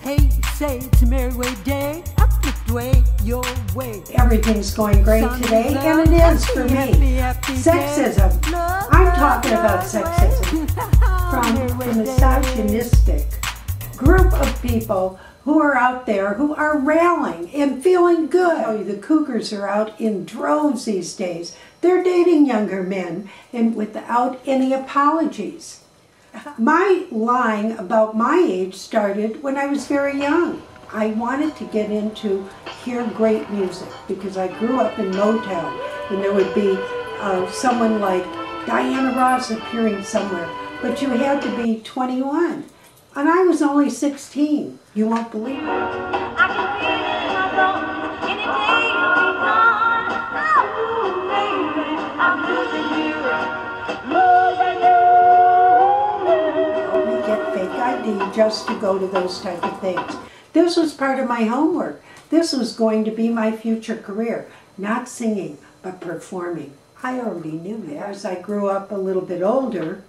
Hey, you say it's a merry way day. I flipped away your way. Everything's going great today, and it is for me. Sexism. I'm talking about sexism from a misogynistic group of people who are out there who are railing and feeling good. The cougars are out in droves these days. They're dating younger men and without any apologies. My lying about my age started when I was very young. I wanted to get into hear great music because I grew up in Motown, and there would be someone like Diana Ross appearing somewhere, but you had to be 21. And I was only 16. You won't believe it. I can feel it in my bones. Any day you'll be gone. Oh, baby, I'm losing you. Losing you. We get fake ID just to go to those type of things. This was part of my homework. This was going to be my future career. Not singing, but performing. I already knew that. As I grew up a little bit older,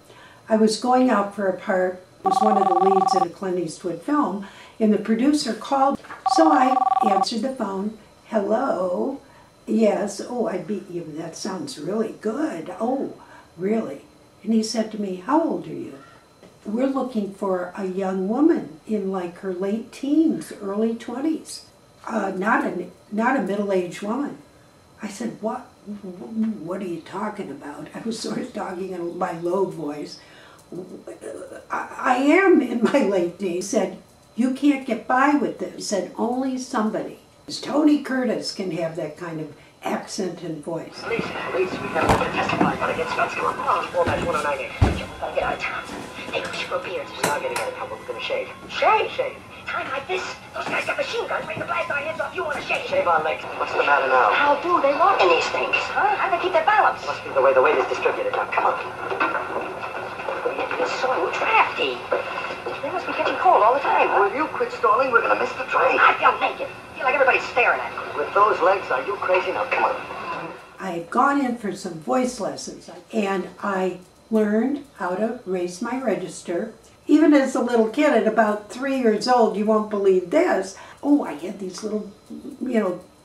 I was going out for a part. Was one of the leads in a Clint Eastwood film, and the producer called. So I answered the phone. Hello? Yes. Oh, I beat you. That sounds really good. Oh, really? And he said to me, how old are you? We're looking for a young woman in like her late teens, early 20s. Not a middle-aged woman. I said, what are you talking about? I was sort of talking in my low voice. I am in my late teens. He said, you can't get by with this. He said, only somebody. Tony Curtis can have that kind of accent and voice. Police, we got to testify. Gotta get Scott's going. Oh, 4-109. Gotta get out of town. Hey, we should grow beards. We're not getting out of town, but we're gonna shave. Shave? Shave. Time like this, those guys got machine guns ready to blast our heads off. You want to shave? Shave our legs. What's the matter now? How do they look in these things? Huh? How do they keep their balance? Must be the way the weight is distributed. Now, come on. It's so drafty. They must be catching cold all the time. Huh? Will you quit stalling? We're gonna miss the train. I feel naked. I feel like everybody's staring at me. With those legs, are you crazy? Now, come on. I had gone in for some voice lessons, and I learned how to raise my register. Even as a little kid at about 3 years old, you won't believe this. Oh, I had these little,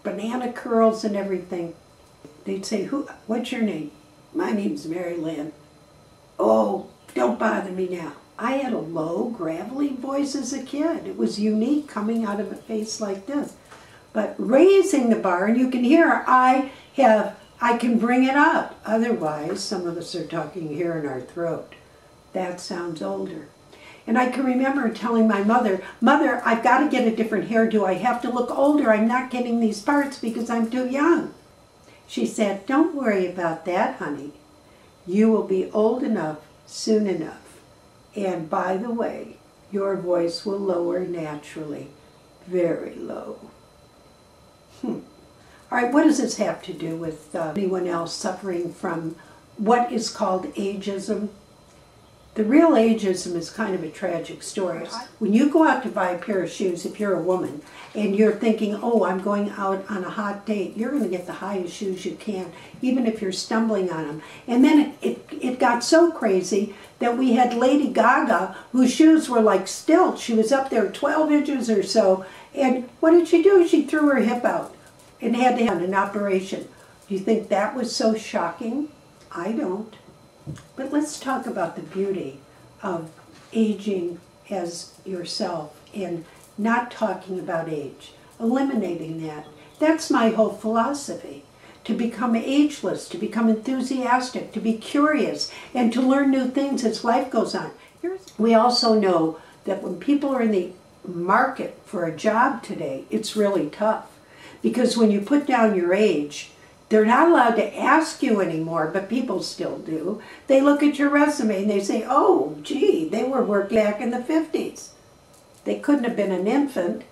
banana curls and everything. They'd say, what's your name? My name's Merrie Lynn. Oh, don't bother me now. I had a low, gravelly voice as a kid. It was unique coming out of a face like this. But raising the bar, and you can hear I can bring it up. Otherwise, some of us are talking here in our throat. That sounds older. And I can remember telling my mother, Mother, I've got to get a different hairdo. I have to look older. I'm not getting these parts because I'm too young. She said, don't worry about that, honey. You will be old enough soon enough. And by the way, your voice will lower naturally, very low. All right, what does this have to do with anyone else suffering from what is called ageism? The real ageism is kind of a tragic story. When you go out to buy a pair of shoes, if you're a woman, and you're thinking, oh, I'm going out on a hot date, you're going to get the highest shoes you can, even if you're stumbling on them. And then it got so crazy that we had Lady Gaga, whose shoes were like stilts. She was up there 12 inches or so, and what did she do? She threw her hip out and had to have an operation. Do you think that was so shocking? I don't. But let's talk about the beauty of aging as yourself and not talking about age, eliminating that. That's my whole philosophy, to become ageless, to become enthusiastic, to be curious, and to learn new things as life goes on. We also know that when people are in the market for a job today, it's really tough, because when you put down your age, they're not allowed to ask you anymore, but people still do. They look at your resume and they say, oh, gee, they were working back in the 50s. They couldn't have been an infant.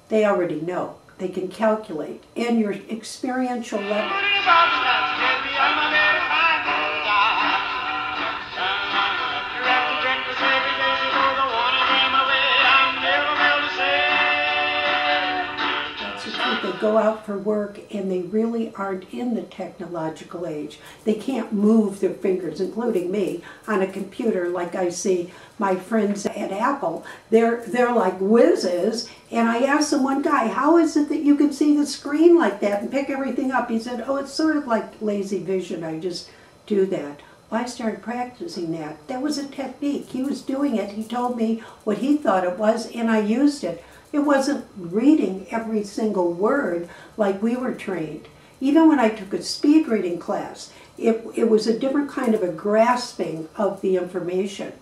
They already know. They can calculate. And your experiential level. That's the truth. They go out for work and they really aren't in the technological age. They can't move their fingers, including me, on a computer like I see my friends at Apple. They're like whizzes. And I asked them, one guy, how is it that you can see the screen like that and pick everything up? He said, oh, it's sort of like lazy vision. I just do that. Well, I started practicing that. That was a technique. He was doing it. He told me what he thought it was, and I used it. It wasn't reading every single word like we were trained. Even when I took a speed reading class, it was a different kind of a grasping of the information.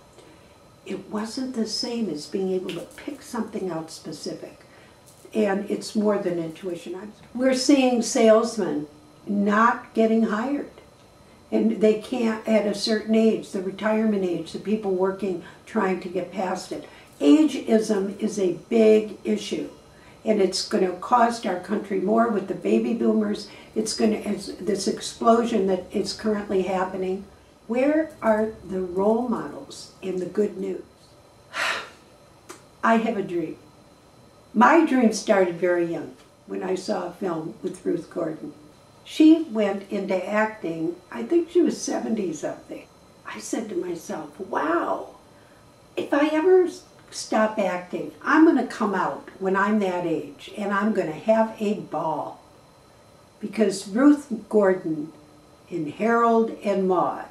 It wasn't the same as being able to pick something out specific. And it's more than intuition. We're seeing salesmen not getting hired. And they can't at a certain age, the retirement age, the people working, trying to get past it. Ageism is a big issue, and it's going to cost our country more with the baby boomers. It's this explosion that is currently happening. Where are the role models in the good news? I have a dream. My dream started very young when I saw a film with Ruth Gordon. She went into acting, I think she was 70-something. I said to myself, wow, if I ever stop acting, I'm going to come out when I'm that age and I'm going to have a ball. Because Ruth Gordon in Harold and Maude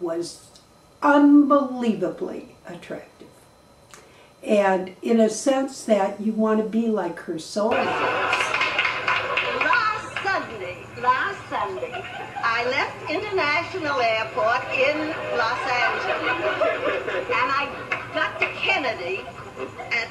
was unbelievably attractive. And in a sense that you want to be like her soul. Last Sunday, I left International Airport in Los Angeles, and I got to Kennedy at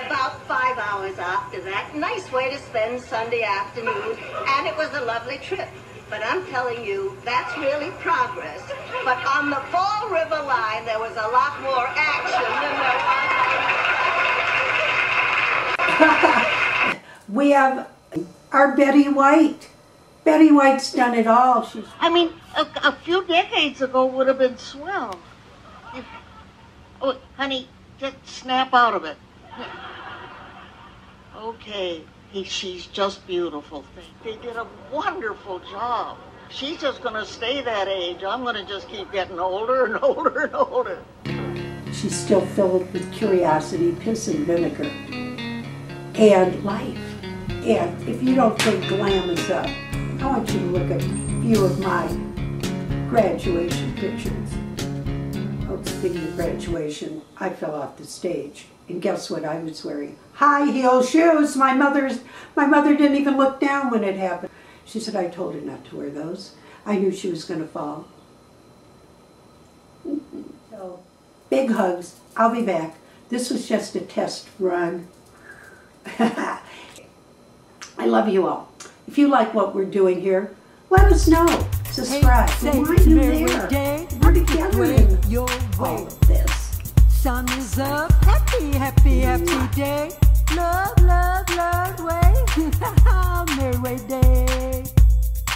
about 5 hours after that. Nice way to spend Sunday afternoon, and it was a lovely trip. But I'm telling you, that's really progress. But on the Fall River line, there was a lot more action than there was. We have our Betty White. Betty White's done it all. I mean, a few decades ago would have been swell. Oh, honey, just snap out of it. Okay, she's just beautiful. They did a wonderful job. She's just going to stay that age. I'm going to just keep getting older and older and older. She's still filled with curiosity, piss and vinegar, and life. And if you don't think glam is up, I want you to look at a few of my graduation pictures. Oh, speaking of graduation, I fell off the stage. And guess what I was wearing? High heel shoes. My mother didn't even look down when it happened. She said, I told her not to wear those. I knew she was going to fall. So, big hugs. I'll be back. This was just a test run. I love you all. If you like what we're doing here, let us know. Subscribe. Hey, Why are you Merrie there? Day, We're together in your all way. of this. Sun is up, happy, happy, happy day.